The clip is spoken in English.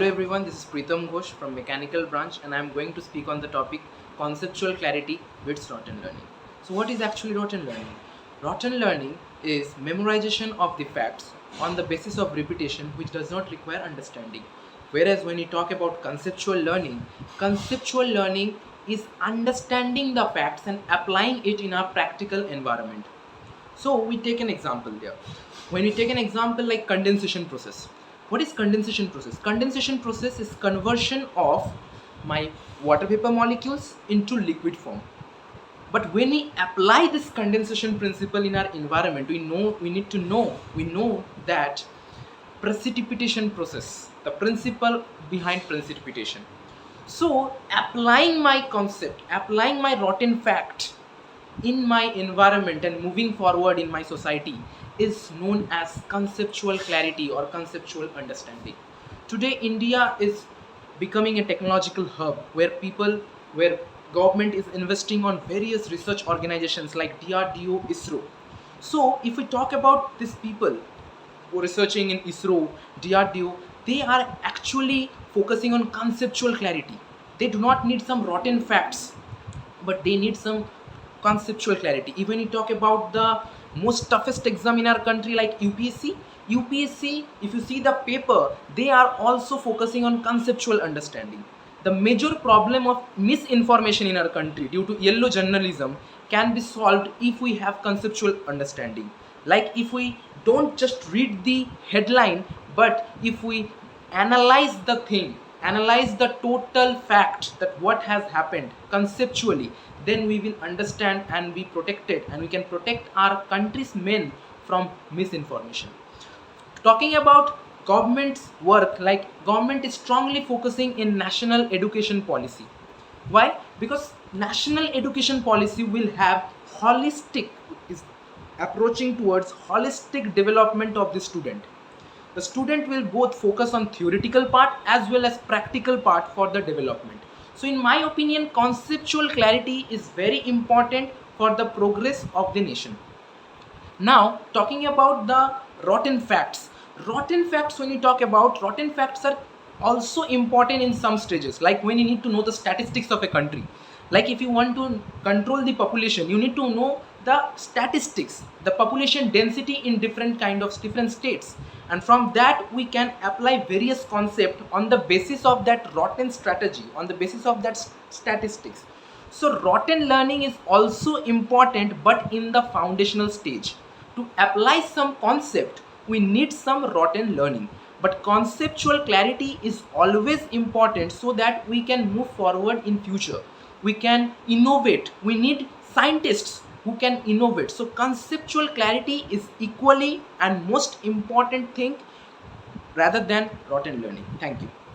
Hello everyone, this is PRITAM GHOSH from Mechanical Branch and I am going to speak on the topic Conceptual Clarity with Rotten Learning. So what is actually Rotten Learning? Rotten Learning is memorization of the facts on the basis of repetition which does not require understanding. Whereas when we talk about conceptual learning is understanding the facts and applying it in our practical environment. So we take an example there. When we take an example like condensation process. What is condensation process? Condensation process is conversion of my water vapor molecules into liquid form. But when we apply this condensation principle in our environment, we know that precipitation process, the principle behind precipitation. So applying my concept, applying my rotten fact in my environment and moving forward in my society is known as conceptual clarity or conceptual understanding. Today India is becoming a technological hub where government is investing on various research organizations like DRDO, ISRO. So if we talk about these people who are researching in ISRO, DRDO, they are actually focusing on conceptual clarity. They do not need some rotten facts, but they need some conceptual clarity. Even you talk about the most toughest exam in our country like UPSC, if you see the paper, they are also focusing on conceptual understanding. The major problem of misinformation in our country due to yellow journalism can be solved if we have conceptual understanding. Like if we don't just read the headline, but if we analyze the thing, analyze the total fact that what has happened conceptually, then we will understand and be protected, and we can protect our country's men from misinformation. Talking about government's work, like government is strongly focusing in national education policy. Why? Because national education policy will have is approaching towards holistic development of the student. The student will both focus on theoretical part as well as practical part for the development. So in my opinion, conceptual clarity is very important for the progress of the nation. Now talking about the rotten facts. When you talk about rotten facts are also important in some stages, like when you need to know the statistics of a country. Like if you want to control the population, you need to know the statistics, the population density in different states, and from that we can apply various concepts on the basis of that rotten strategy, on the basis of that statistics. So rotten learning is also important, but in the foundational stage. To apply some concept, we need some rotten learning, but conceptual clarity is always important so that we can move forward in future. We can innovate. We need scientists who can innovate. So conceptual clarity is equally and most important thing rather than rotten learning. Thank you.